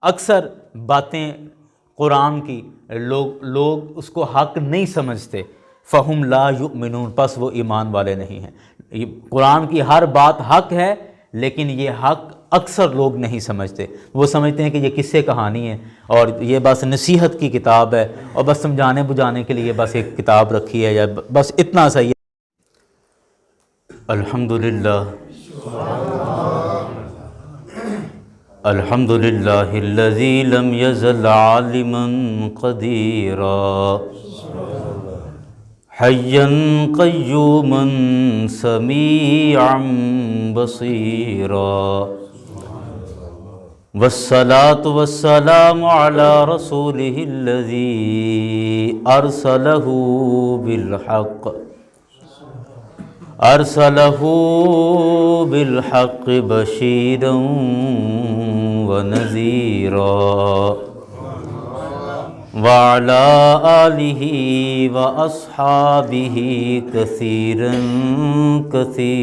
اکثر باتیں قرآن کی لوگ اس کو حق نہیں سمجھتے، فہم لا یؤمنون، پس وہ ایمان والے نہیں ہیں۔ یہ قرآن کی ہر بات حق ہے، لیکن یہ حق اکثر لوگ نہیں سمجھتے۔ وہ سمجھتے ہیں کہ یہ قصے کہانی ہے اور یہ بس نصیحت کی کتاب ہے اور بس سمجھانے بجھانے کے لیے بس ایک کتاب رکھی ہے، یا بس اتنا سا ہی ہے۔ الحمدللہ الحمدللہ الذی لم یزل عالما قدیرا حیا قیوما سمیعا بصیرا، والصلاة والسلام علی رسولہ الذی ارسلہ بالحق بشیرا ونذیرا، وعلى آلہ واصحابہ کثیرا کثیرا،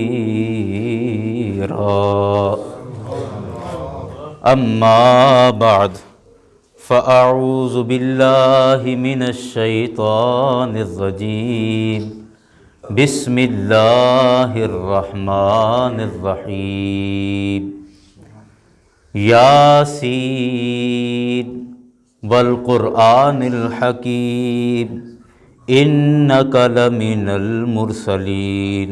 اما بعد فاعوذ باللہ من الشیطان الرجیم، بسم اللہ الرحمن الرحیم، یاسین والقرآن الحکیم انک لمن المرسلین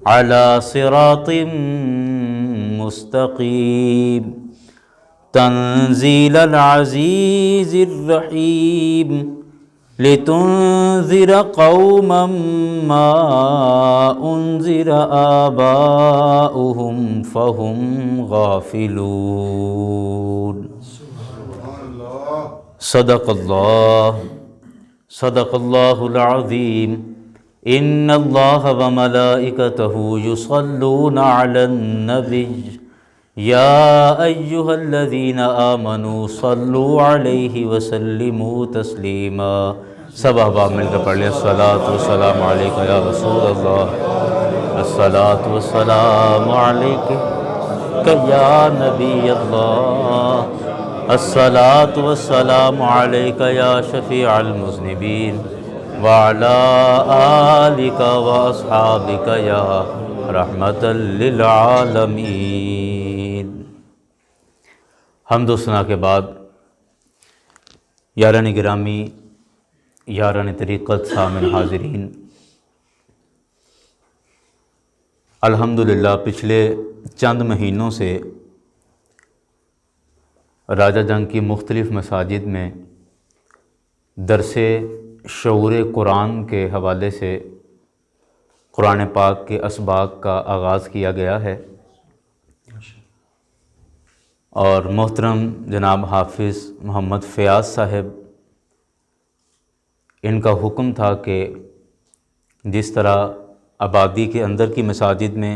علی صراط مستقیم، تنزیل العزیز الرحیم، لتنذر قوما ما انذر آباؤهم فهم غافلون۔ صدق اللہ العظیم۔ ان اللہ وملائکتہ یصلون علی النبی یا ایہا الذین آمنوا صلوا علیہ وسلموا تسلیما۔ سب احباب مل کر پڑھ لیں، الصلاۃ والسلام علیکہ یا رسول اللہ، الصلاۃ والسلام علیکہ یا نبی اللہ، الصلاۃ والسلام علیکہ یا شفیع المذنبین، وعلی آلک واصحابک یا رحمۃ للعالمین۔ حمد و ثنا کے بعد یاران گرامی، یاران طریقت، سامن حاضرین، الحمدللہ پچھلے چند مہینوں سے راجہ جنگ کی مختلف مساجد میں درس شعور قرآن کے حوالے سے قرآن پاک کے اسباق کا آغاز کیا گیا ہے، اور محترم جناب حافظ محمد فیاض صاحب، ان کا حکم تھا کہ جس طرح آبادی کے اندر کی مساجد میں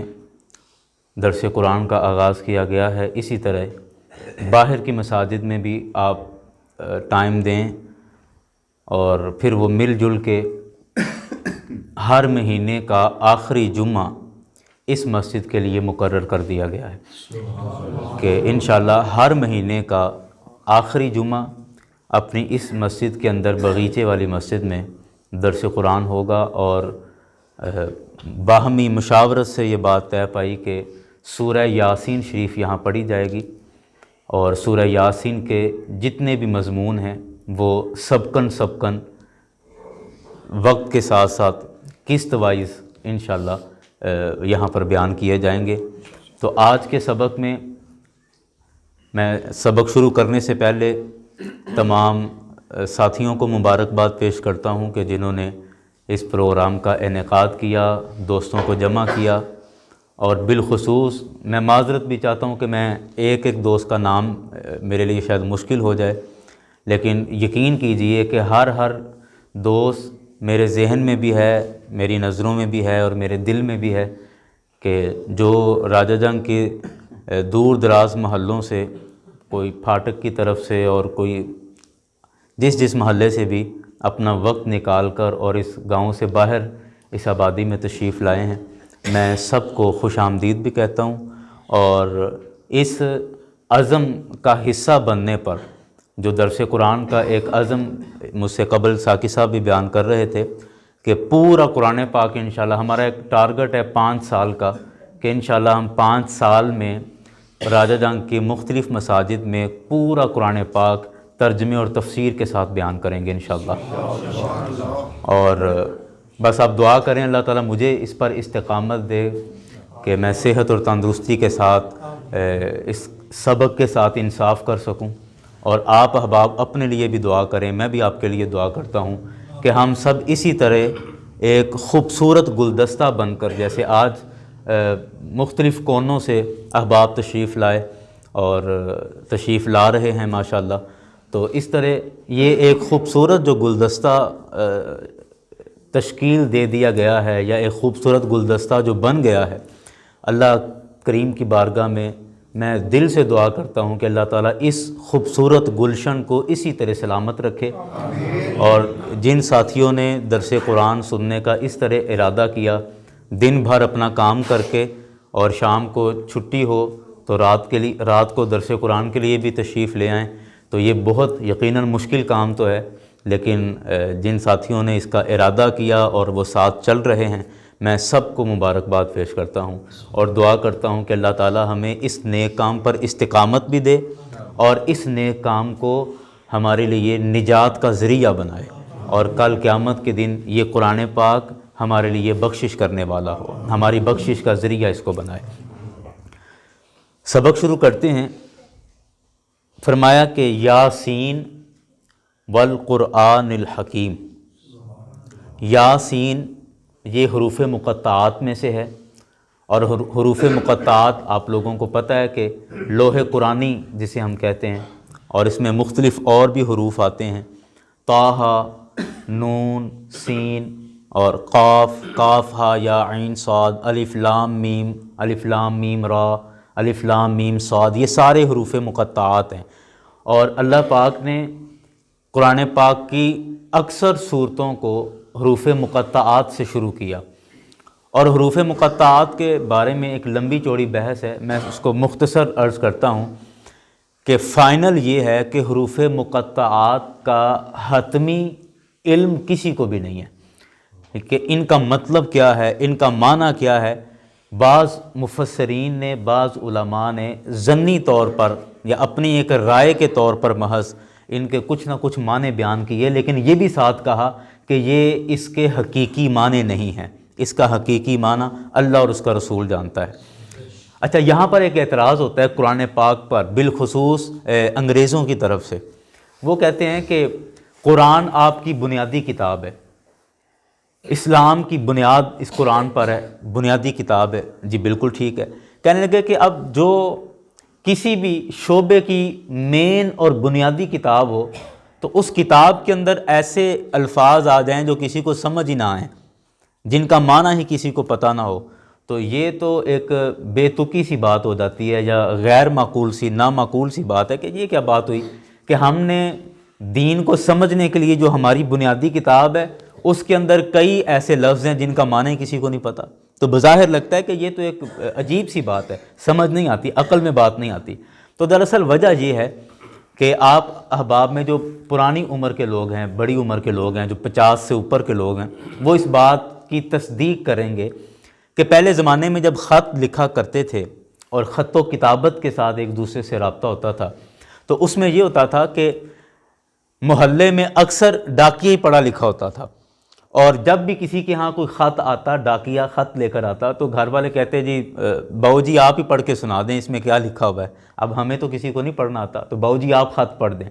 درس قرآن کا آغاز کیا گیا ہے، اسی طرح باہر کی مساجد میں بھی آپ ٹائم دیں، اور پھر وہ مل جل کے ہر مہینے کا آخری جمعہ اس مسجد کے لیے مقرر کر دیا گیا ہے کہ انشاءاللہ ہر مہینے کا آخری جمعہ اپنی اس مسجد کے اندر، بغیچے والی مسجد میں درس قرآن ہوگا، اور باہمی مشاورت سے یہ بات طے پائی کہ سورہ یاسین شریف یہاں پڑھی جائے گی، اور سورہ یاسین کے جتنے بھی مضمون ہیں وہ سبقاً وقت کے ساتھ ساتھ قسط وائز انشاءاللہ یہاں پر بیان کیے جائیں گے۔ تو آج کے سبق میں سبق شروع کرنے سے پہلے تمام ساتھیوں کو مبارکباد پیش کرتا ہوں کہ جنہوں نے اس پروگرام کا انعقاد کیا، دوستوں کو جمع کیا، اور بالخصوص میں معذرت بھی چاہتا ہوں کہ میں ایک دوست کا نام میرے لیے شاید مشکل ہو جائے، لیکن یقین کیجئے کہ ہر دوست میرے ذہن میں بھی ہے، میری نظروں میں بھی ہے، اور میرے دل میں بھی ہے، کہ جو راجہ جنگ کے دور دراز محلوں سے، کوئی پھاٹک کی طرف سے اور کوئی جس محلے سے بھی اپنا وقت نکال کر اور اس گاؤں سے باہر اس آبادی میں تشریف لائے ہیں، میں سب کو خوش آمدید بھی کہتا ہوں، اور اس عزم کا حصہ بننے پر، جو درس قرآن کا ایک عزم مجھ سے قبل ساقی صاحب بھی بیان کر رہے تھے کہ پورا قرآن پاک انشاءاللہ، ہمارا ایک ٹارگٹ ہے 5 سال کا، کہ انشاءاللہ ہم 5 سال میں راجہ جنگ کی مختلف مساجد میں پورا قرآن پاک ترجمے اور تفسیر کے ساتھ بیان کریں گے انشاءاللہ۔ اور بس آپ دعا کریں اللہ تعالیٰ مجھے اس پر استقامت دے کہ میں صحت اور تندرستی کے ساتھ اس سبق کے ساتھ انصاف کر سکوں، اور آپ احباب اپنے لیے بھی دعا کریں، میں بھی آپ کے لیے دعا کرتا ہوں کہ ہم سب اسی طرح ایک خوبصورت گلدستہ بن کر، جیسے آج مختلف کونوں سے احباب تشریف لائے اور تشریف لا رہے ہیں ماشاءاللہ، تو اس طرح یہ ایک خوبصورت جو گلدستہ تشکیل دے دیا گیا ہے، یا ایک خوبصورت گلدستہ جو بن گیا ہے، اللہ کریم کی بارگاہ میں دل سے دعا کرتا ہوں کہ اللہ تعالیٰ اس خوبصورت گلشن کو اسی طرح سلامت رکھے، اور جن ساتھیوں نے درس قرآن سننے کا اس طرح ارادہ کیا، دن بھر اپنا کام کر کے اور شام کو چھٹی ہو تو رات کو درس قرآن کے لیے بھی تشریف لے آئیں، تو یہ بہت یقیناً مشکل کام تو ہے، لیکن جن ساتھیوں نے اس کا ارادہ کیا اور وہ ساتھ چل رہے ہیں، میں سب کو مبارکباد پیش کرتا ہوں اور دعا کرتا ہوں کہ اللہ تعالیٰ ہمیں اس نیک کام پر استقامت بھی دے، اور اس نیک کام کو ہمارے لیے نجات کا ذریعہ بنائے، اور کل قیامت کے دن یہ قرآن پاک ہمارے لیے بخشش کرنے والا ہو، ہماری بخشش کا ذریعہ اس کو بنائے۔ سبق شروع کرتے ہیں۔ فرمایا کہ یاسین والقرآن الحکیم۔ یاسین یہ حروف مقطعات میں سے ہے، اور حروف مقطعات آپ لوگوں کو پتہ ہے کہ لوح قرآنی جسے ہم کہتے ہیں، اور اس میں مختلف اور بھی حروف آتے ہیں، طٰ، نون، سین اور قاف، کاف ہا یا عین صاد، الف لام میم را، الف لام میم صاد، یہ سارے حروف مقطعات ہیں، اور اللہ پاک نے قرآن پاک کی اکثر صورتوں کو حروف مقطعات سے شروع کیا، اور حروف مقطعات کے بارے میں ایک لمبی چوڑی بحث ہے، میں اس کو مختصر عرض کرتا ہوں کہ فائنل یہ ہے کہ حروف مقطعات کا حتمی علم کسی کو بھی نہیں ہے کہ ان کا مطلب کیا ہے، ان کا معنی کیا ہے۔ بعض مفسرین نے، بعض علماء نے ظنی طور پر یا اپنی ایک رائے کے طور پر محض ان کے کچھ نہ کچھ معنی بیان کیے، لیکن یہ بھی ساتھ کہا کہ یہ اس کے حقیقی معنی نہیں ہیں، اس کا حقیقی معنی اللہ اور اس کا رسول جانتا ہے۔ اچھا، یہاں پر ایک اعتراض ہوتا ہے قرآن پاک پر، بالخصوص انگریزوں کی طرف سے۔ وہ کہتے ہیں کہ قرآن آپ کی بنیادی کتاب ہے، اسلام کی بنیاد اس قرآن پر ہے، بنیادی کتاب ہے۔ جی بالکل ٹھیک ہے۔ کہنے لگے کہ اب جو کسی بھی شعبے کی مین اور بنیادی کتاب ہو تو اس کتاب کے اندر ایسے الفاظ آ جائیں جو کسی کو سمجھ ہی نہ آئیں، جن کا معنی ہی کسی کو پتہ نہ ہو، تو یہ تو ایک بے تکی سی بات ہو جاتی ہے، یا غیر معقول سی، نامعقول سی بات ہے کہ یہ کیا بات ہوئی کہ ہم نے دین کو سمجھنے کے لیے جو ہماری بنیادی کتاب ہے اس کے اندر کئی ایسے لفظ ہیں جن کا معنی کسی کو نہیں پتہ۔ تو بظاہر لگتا ہے کہ یہ تو ایک عجیب سی بات ہے، سمجھ نہیں آتی، عقل میں بات نہیں آتی۔ تو دراصل وجہ یہ ہے کہ آپ احباب میں جو پرانی عمر کے لوگ ہیں، بڑی عمر کے لوگ ہیں، جو 50 سے اوپر کے لوگ ہیں، وہ اس بات کی تصدیق کریں گے کہ پہلے زمانے میں جب خط لکھا کرتے تھے اور خط و کتابت کے ساتھ ایک دوسرے سے رابطہ ہوتا تھا، تو اس میں یہ ہوتا تھا کہ محلے میں اکثر ڈاکیہ ہی پڑھا لکھا ہوتا تھا، اور جب بھی کسی کے ہاں کوئی خط آتا، ڈاکیہ خط لے کر آتا، تو گھر والے کہتے جی باؤ جی آپ ہی پڑھ کے سنا دیں اس میں کیا لکھا ہوا ہے، اب ہمیں تو کسی کو نہیں پڑھنا آتا، تو باؤ جی آپ خط پڑھ دیں۔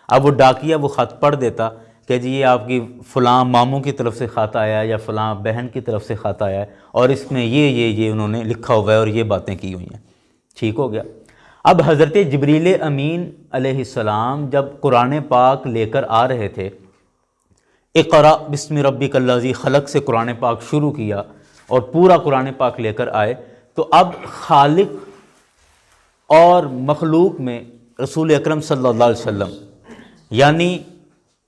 اب وہ ڈاکیہ وہ خط پڑھ دیتا کہ جی یہ آپ کی فلاں ماموں کی طرف سے خط آیا ہے یا فلاں بہن کی طرف سے خط آیا ہے، اور اس میں یہ انہوں نے لکھا ہوا ہے اور یہ باتیں کی ہوئی ہیں۔ ٹھیک ہو گیا۔ اب حضرت جبریل امین علیہ السلام جب قرآن پاک لے کر آ رہے تھے، اقرأ بسم ربک الذی خلق سے قرآن پاک شروع کیا اور پورا قرآن پاک لے کر آئے، تو اب خالق اور مخلوق میں رسول اکرم صلی اللہ علیہ وسلم یعنی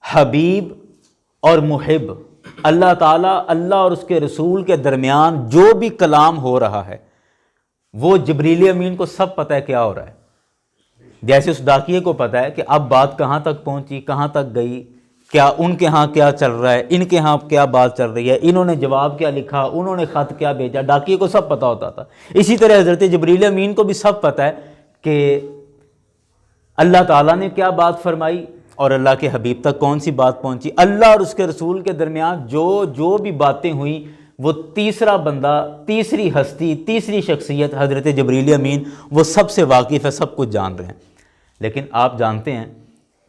حبیب اور محب، اللہ تعالیٰ، اللہ اور اس کے رسول کے درمیان جو بھی کلام ہو رہا ہے وہ جبریل امین کو سب پتہ ہے کیا ہو رہا ہے۔ جیسے اس ڈاکیے کو پتہ ہے کہ اب بات کہاں تک پہنچی، کہاں تک گئی، کیا ان کے ہاں کیا چل رہا ہے، ان کے ہاں کیا بات چل رہی ہے، انہوں نے جواب کیا لکھا، انہوں نے خط کیا بھیجا، ڈاکیے کو سب پتہ ہوتا تھا۔ اسی طرح حضرت جبریل امین کو بھی سب پتہ ہے کہ اللہ تعالیٰ نے کیا بات فرمائی اور اللہ کے حبیب تک کون سی بات پہنچی۔ اللہ اور اس کے رسول کے درمیان جو بھی باتیں ہوئیں، وہ تیسرا بندہ، تیسری ہستی، تیسری شخصیت حضرت جبریل امین وہ سب سے واقف ہے، سب کچھ جان رہے ہیں۔ لیکن آپ جانتے ہیں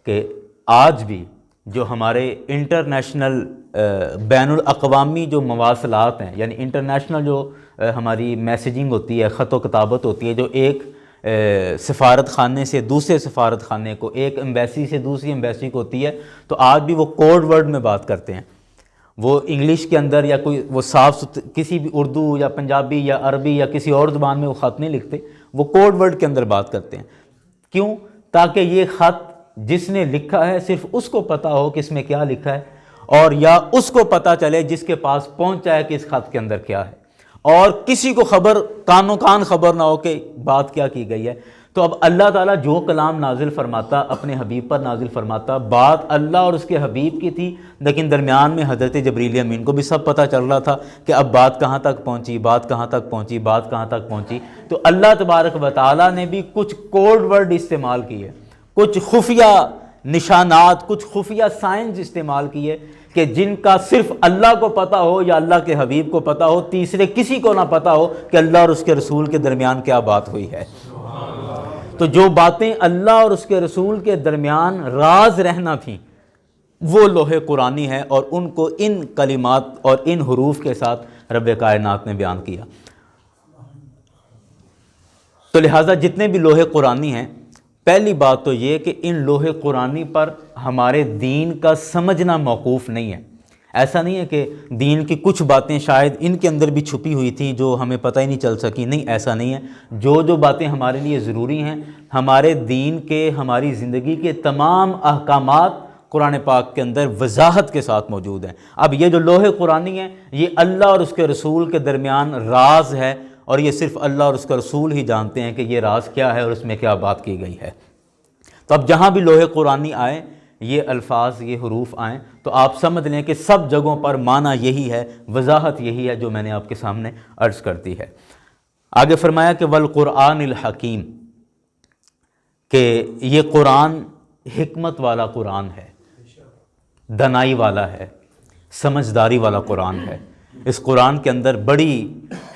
کہ آج بھی جو ہمارے انٹرنیشنل بین الاقوامی جو مواصلات ہیں، یعنی انٹرنیشنل جو ہماری میسیجنگ ہوتی ہے، خط و کتابت ہوتی ہے، جو ایک سفارت خانے سے دوسرے سفارت خانے کو، ایک ایمبیسی سے دوسری ایمبیسی کو ہوتی ہے، تو آج بھی وہ کوڈ ورڈ میں بات کرتے ہیں۔ وہ انگلش کے اندر یا کوئی وہ صاف کسی بھی اردو یا پنجابی یا عربی یا کسی اور زبان میں وہ خط نہیں لکھتے، وہ کوڈ ورڈ کے اندر بات کرتے ہیں۔ کیوں؟ تاکہ یہ خط جس نے لکھا ہے صرف اس کو پتہ ہو کہ اس میں کیا لکھا ہے، اور یا اس کو پتہ چلے جس کے پاس پہنچا ہے کہ اس خط کے اندر کیا ہے، اور کسی کو خبر کانوں کان خبر نہ ہو کہ بات کیا کی گئی ہے۔ تو اب اللہ تعالیٰ جو کلام نازل فرماتا، اپنے حبیب پر نازل فرماتا، بات اللہ اور اس کے حبیب کی تھی، لیکن درمیان میں حضرت جبریل امین کو بھی سب پتہ چل رہا تھا کہ اب بات کہاں تک پہنچی، بات کہاں تک پہنچی، بات کہاں تک پہنچی۔ تو اللہ تبارک و تعالیٰ نے بھی کچھ کوڈ ورڈ استعمال کیے، کچھ خفیہ نشانات، کچھ خفیہ سائنز استعمال کیے کہ جن کا صرف اللہ کو پتہ ہو یا اللہ کے حبیب کو پتہ ہو، تیسرے کسی کو نہ پتہ ہو کہ اللہ اور اس کے رسول کے درمیان کیا بات ہوئی ہے۔ تو جو باتیں اللہ اور اس کے رسول کے درمیان راز رہنا تھیں، وہ لوح قرآنی ہے، اور ان کو ان کلمات اور ان حروف کے ساتھ رب کائنات نے بیان کیا۔ تو لہٰذا جتنے بھی لوح قرآنی ہیں، پہلی بات تو یہ کہ ان لوح قرآنی پر ہمارے دین کا سمجھنا موقوف نہیں ہے۔ ایسا نہیں ہے کہ دین کی کچھ باتیں شاید ان کے اندر بھی چھپی ہوئی تھیں جو ہمیں پتہ ہی نہیں چل سکی، نہیں، ایسا نہیں ہے۔ جو باتیں ہمارے لیے ضروری ہیں، ہمارے دین کے، ہماری زندگی کے تمام احکامات قرآن پاک کے اندر وضاحت کے ساتھ موجود ہیں۔ اب یہ جو لوح قرآنی ہے، یہ اللہ اور اس کے رسول کے درمیان راز ہے، اور یہ صرف اللہ اور اس کا رسول ہی جانتے ہیں کہ یہ راز کیا ہے اور اس میں کیا بات کی گئی ہے۔ تو اب جہاں بھی لوح قرآنی آئے، یہ الفاظ، یہ حروف آئیں، تو آپ سمجھ لیں کہ سب جگہوں پر معنی یہی ہے، وضاحت یہی ہے جو میں نے آپ کے سامنے عرض کر دی ہے۔ آگے فرمایا کہ والقرآن الحکیم، کہ یہ قرآن حکمت والا قرآن ہے، دانائی والا ہے، سمجھداری والا قرآن ہے۔ اس قرآن کے اندر بڑی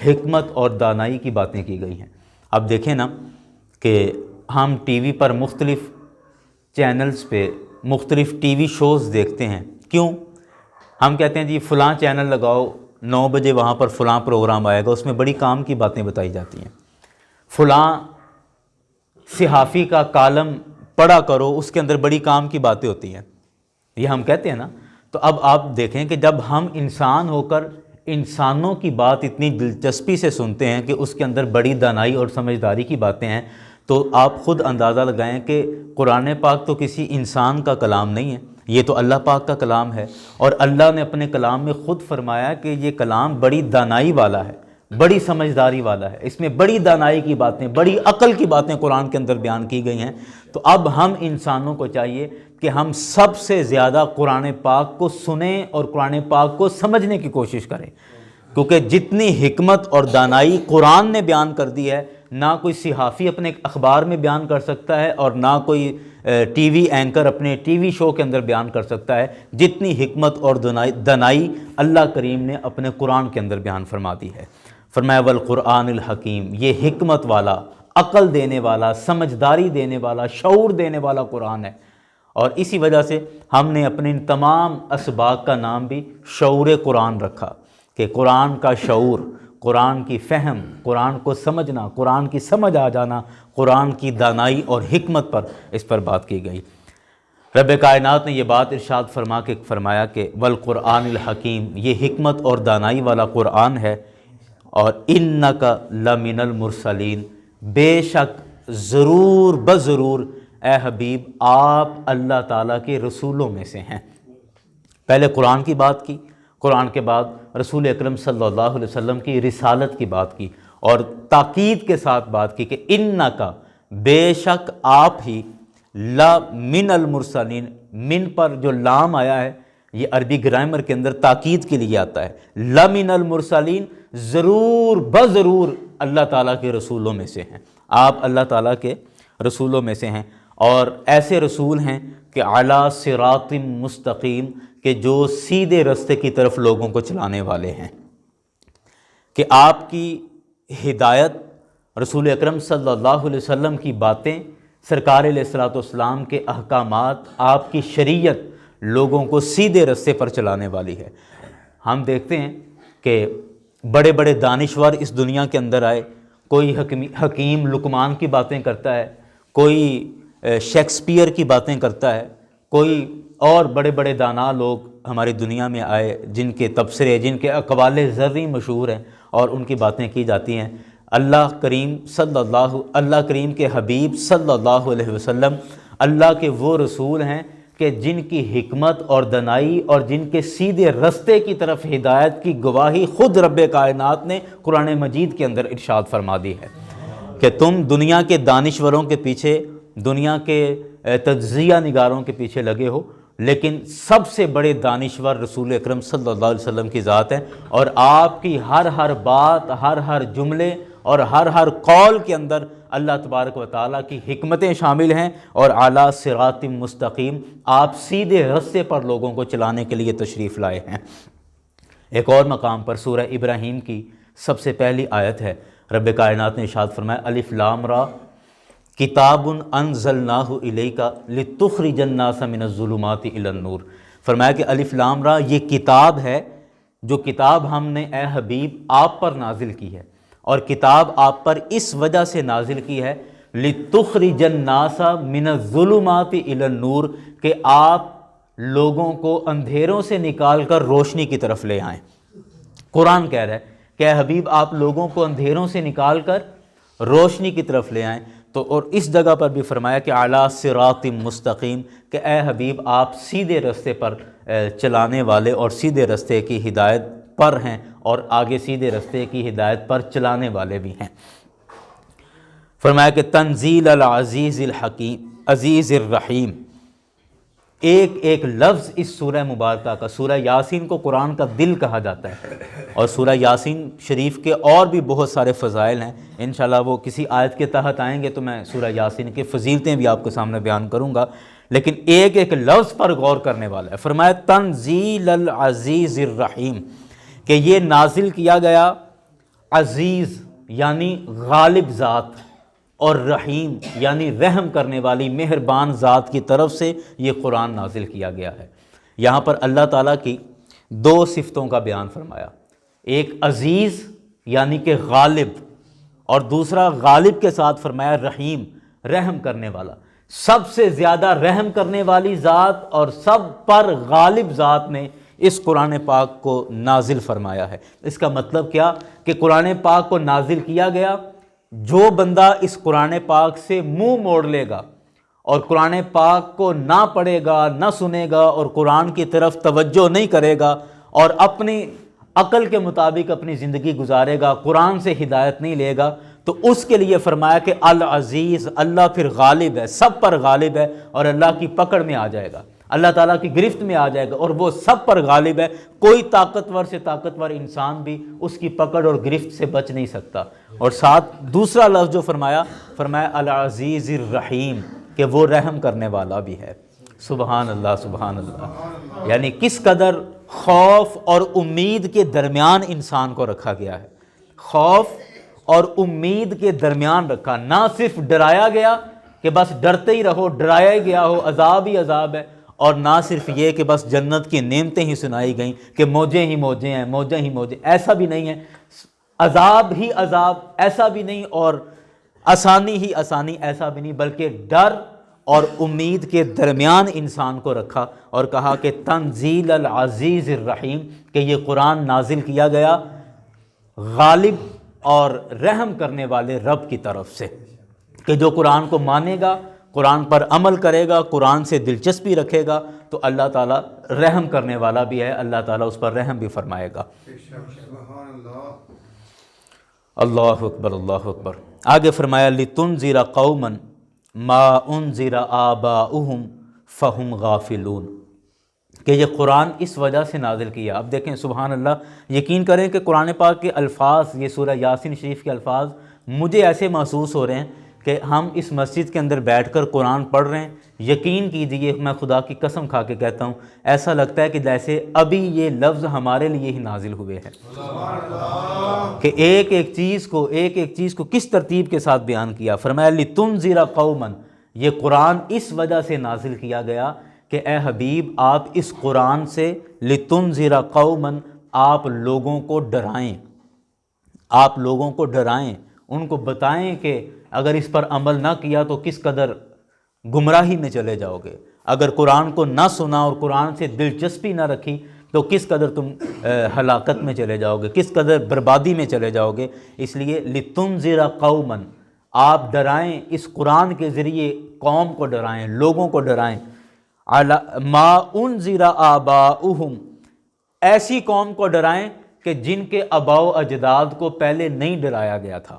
حکمت اور دانائی کی باتیں کی گئی ہیں۔ اب دیکھیں نا کہ ہم ٹی وی پر مختلف چینلز پہ مختلف ٹی وی شوز دیکھتے ہیں۔ کیوں؟ ہم کہتے ہیں جی فلاں چینل لگاؤ، 9 بجے وہاں پر فلاں پروگرام آئے گا، اس میں بڑی کام کی باتیں بتائی جاتی ہیں۔ فلاں صحافی کا کالم پڑھا کرو، اس کے اندر بڑی کام کی باتیں ہوتی ہیں، یہ ہم کہتے ہیں نا۔ تو اب آپ دیکھیں کہ جب ہم انسان ہو کر انسانوں کی بات اتنی دلچسپی سے سنتے ہیں کہ اس کے اندر بڑی دانائی اور سمجھداری کی باتیں ہیں، تو آپ خود اندازہ لگائیں کہ قرآن پاک تو کسی انسان کا کلام نہیں ہے، یہ تو اللہ پاک کا کلام ہے، اور اللہ نے اپنے کلام میں خود فرمایا کہ یہ کلام بڑی دانائی والا ہے، بڑی سمجھداری والا ہے، اس میں بڑی دانائی کی باتیں، بڑی عقل کی باتیں قرآن کے اندر بیان کی گئی ہیں۔ تو اب ہم انسانوں کو چاہیے کہ ہم سب سے زیادہ قرآن پاک کو سنیں اور قرآن پاک کو سمجھنے کی کوشش کریں، کیونکہ جتنی حکمت اور دانائی قرآن نے بیان کر دی ہے، نہ کوئی صحافی اپنے اخبار میں بیان کر سکتا ہے، اور نہ کوئی ٹی وی اینکر اپنے ٹی وی شو کے اندر بیان کر سکتا ہے۔ جتنی حکمت اور دانائی اللہ کریم نے اپنے قرآن کے اندر بیان فرما دی ہے۔ فرمایا والقرآن الحکیم، یہ حکمت والا، عقل دینے والا، سمجھداری دینے والا، شعور دینے والا قرآن ہے، اور اسی وجہ سے ہم نے اپنے ان تمام اسباق کا نام بھی شعور قرآن رکھا، کہ قرآن کا شعور، قرآن کی فہم، قرآن کو سمجھنا، قرآن کی سمجھ آ جانا، قرآن کی دانائی اور حکمت پر اس پر بات کی گئی۔ رب کائنات نے یہ بات ارشاد فرمایا کہ والقرآن الحکیم، یہ حکمت اور دانائی والا قرآن ہے، اور انک لمن المرسلین، بے شک ضرور بضرور اے حبیب آپ اللہ تعالیٰ کے رسولوں میں سے ہیں۔ پہلے قرآن کی بات کی، قرآن کے بعد رسول اکرم صلی اللہ علیہ وسلم کی رسالت کی بات کی، اور تاکید کے ساتھ بات کی کہ انک بے شک آپ ہی لا من المرسلین، من پر جو لام آیا ہے یہ عربی گرامر کے اندر تاکید کے لیے آتا ہے، لا من المرسلین، ضرور بضرور اللہ تعالیٰ کے رسولوں میں سے ہیں، آپ اللہ تعالیٰ کے رسولوں میں سے ہیں، اور ایسے رسول ہیں کہ علی صراط مستقیم، کہ جو سیدھے رستے کی طرف لوگوں کو چلانے والے ہیں، کہ آپ کی ہدایت، رسول اکرم صلی اللہ علیہ وسلم کی باتیں، سرکار علیہ الصلوۃ والسلام کے احکامات، آپ کی شریعت لوگوں کو سیدھے رستے پر چلانے والی ہے۔ ہم دیکھتے ہیں کہ بڑے بڑے دانشور اس دنیا کے اندر آئے، کوئی حکیم لقمان کی باتیں کرتا ہے، کوئی شیکسپیئر کی باتیں کرتا ہے، کوئی اور بڑے بڑے دانا لوگ ہماری دنیا میں آئے جن کے تبصرے، جن کے اقوال زرعی مشہور ہیں اور ان کی باتیں کی جاتی ہیں۔ اللہ کریم کے حبیب صلی اللہ علیہ وسلم اللہ کے وہ رسول ہیں کہ جن کی حکمت اور دانائی اور جن کے سیدھے رستے کی طرف ہدایت کی گواہی خود رب کائنات نے قرآن مجید کے اندر ارشاد فرما دی ہے کہ تم دنیا کے دانشوروں کے پیچھے، دنیا کے تجزیہ نگاروں کے پیچھے لگے ہو، لیکن سب سے بڑے دانشور رسول اکرم صلی اللہ علیہ وسلم کی ذات ہے، اور آپ کی ہر بات، ہر جملے اور ہر قول کے اندر اللہ تبارک و تعالیٰ کی حکمتیں شامل ہیں، اور اعلیٰ صراط مستقیم، آپ سیدھے رستے پر لوگوں کو چلانے کے لیے تشریف لائے ہیں۔ ایک اور مقام پر سورہ ابراہیم کی سب سے پہلی آیت ہے، رب کائنات نے ارشاد فرمایا الف لام را کتاب انزلناہ الیک لتخرج الناس من الظلمات الی النور، فرمایا کہ الف لام را یہ کتاب ہے، جو کتاب ہم نے اے حبیب آپ پر نازل کی ہے، اور کتاب آپ پر اس وجہ سے نازل کی ہے لتخرج الناس من الظلمات الی النور، کہ آپ لوگوں کو اندھیروں سے نکال کر روشنی کی طرف لے آئیں۔ قرآن کہہ رہا ہے کہ اے حبیب آپ لوگوں کو اندھیروں سے نکال کر روشنی کی طرف لے آئیں، تو اور اس جگہ پر بھی فرمایا کہ اعلیٰ صراط مستقیم، کہ اے حبیب آپ سیدھے رستے پر چلانے والے اور سیدھے رستے کی ہدایت پر ہیں، اور آگے سیدھے رستے کی ہدایت پر چلانے والے بھی ہیں۔ فرمایا کہ تنزیل العزیز الحکیم عزیز الرحیم، ایک لفظ اس سورہ مبارکہ کا، سورہ یاسین کو قرآن کا دل کہا جاتا ہے، اور سورہ یاسین شریف کے اور بھی بہت سارے فضائل ہیں، انشاءاللہ وہ کسی آیت کے تحت آئیں گے تو میں سورہ یاسین کی فضیلتیں بھی آپ کے سامنے بیان کروں گا، لیکن ایک لفظ پر غور کرنے والا ہے۔ فرمایا تنزیل العزیز الرحیم، کہ یہ نازل کیا گیا عزیز یعنی غالب ذات، اور رحیم یعنی رحم کرنے والی مہربان ذات کی طرف سے یہ قرآن نازل کیا گیا ہے۔ یہاں پر اللہ تعالیٰ کی دو صفتوں کا بیان فرمایا، ایک عزیز یعنی کہ غالب، اور دوسرا غالب کے ساتھ فرمایا رحیم، رحم کرنے والا۔ سب سے زیادہ رحم کرنے والی ذات اور سب پر غالب ذات نے اس قرآن پاک کو نازل فرمایا ہے۔ اس کا مطلب کیا کہ قرآن پاک کو نازل کیا گیا، جو بندہ اس قرآن پاک سے منہ موڑ لے گا اور قرآن پاک کو نہ پڑھے گا، نہ سنے گا، اور قرآن کی طرف توجہ نہیں کرے گا، اور اپنی عقل کے مطابق اپنی زندگی گزارے گا، قرآن سے ہدایت نہیں لے گا، تو اس کے لیے فرمایا کہ العزیز، اللہ پھر غالب ہے، سب پر غالب ہے، اور اللہ کی پکڑ میں آ جائے گا، اللہ تعالیٰ کی گرفت میں آ جائے گا، اور وہ سب پر غالب ہے، کوئی طاقتور سے طاقتور انسان بھی اس کی پکڑ اور گرفت سے بچ نہیں سکتا۔ اور ساتھ دوسرا لفظ جو فرمایا العزیز الرحیم، کہ وہ رحم کرنے والا بھی ہے۔ سبحان اللہ سبحان اللہ، یعنی کس قدر خوف اور امید کے درمیان انسان کو رکھا گیا ہے، خوف اور امید کے درمیان رکھا، نہ صرف ڈرایا گیا کہ بس ڈرتے ہی رہو، ڈرایا ہی گیا ہو عذاب ہی عذاب ہے، اور نہ صرف یہ کہ بس جنت کی نعمتیں ہی سنائی گئیں کہ موجیں ہی موجیں ہیں، موجیں ہی موجیں، ایسا بھی نہیں ہے، عذاب ہی عذاب ایسا بھی نہیں، اور آسانی ہی آسانی ایسا بھی نہیں، بلکہ ڈر اور امید کے درمیان انسان کو رکھا، اور کہا کہ تنزیل العزیز الرحیم، کہ یہ قرآن نازل کیا گیا غالب اور رحم کرنے والے رب کی طرف سے، کہ جو قرآن کو مانے گا، قرآن پر عمل کرے گا، قرآن سے دلچسپی رکھے گا، تو اللہ تعالیٰ رحم کرنے والا بھی ہے، اللہ تعالیٰ اس پر رحم بھی فرمائے گا۔ اللہ اکبر اللہ اکبر۔ آگے فرمایا لِتُنذِرَ قَوْمًا ما انذر آباؤہم فہم غافلون، کہ یہ قرآن اس وجہ سے نازل کیا۔ اب دیکھیں سبحان اللہ، یقین کریں کہ قرآن پاک کے الفاظ، یہ سورہ یاسین شریف کے الفاظ مجھے ایسے محسوس ہو رہے ہیں کہ ہم اس مسجد کے اندر بیٹھ کر قرآن پڑھ رہے ہیں۔ یقین کیجئے، میں خدا کی قسم کھا کے کہتا ہوں، ایسا لگتا ہے کہ جیسے ابھی یہ لفظ ہمارے لیے ہی نازل ہوئے ہیں، کہ ایک ایک چیز کو کس ترتیب کے ساتھ بیان کیا۔ فرمایا لِتُنذِرَ قَوْمًا، یہ قرآن اس وجہ سے نازل کیا گیا کہ اے حبیب آپ اس قرآن سے لِتُنذِرَ قَوْمًا، آپ لوگوں کو ڈرائیں، آپ لوگوں کو ڈرائیں، ان کو بتائیں کہ اگر اس پر عمل نہ کیا تو کس قدر گمراہی میں چلے جاؤ گے، اگر قرآن کو نہ سنا اور قرآن سے دلچسپی نہ رکھی تو کس قدر تم ہلاکت میں چلے جاؤ گے، کس قدر بربادی میں چلے جاؤ گے۔ اس لیے لِتُنذِرَ قَوْمًا، آپ ڈرائیں، اس قرآن کے ذریعے قوم کو ڈرائیں، لوگوں کو ڈرائیں۔ مَا أُنذِرَ آباؤہم، ایسی قوم کو ڈرائیں کہ جن کے آباء و اجداد کو پہلے نہیں ڈرایا گیا تھا،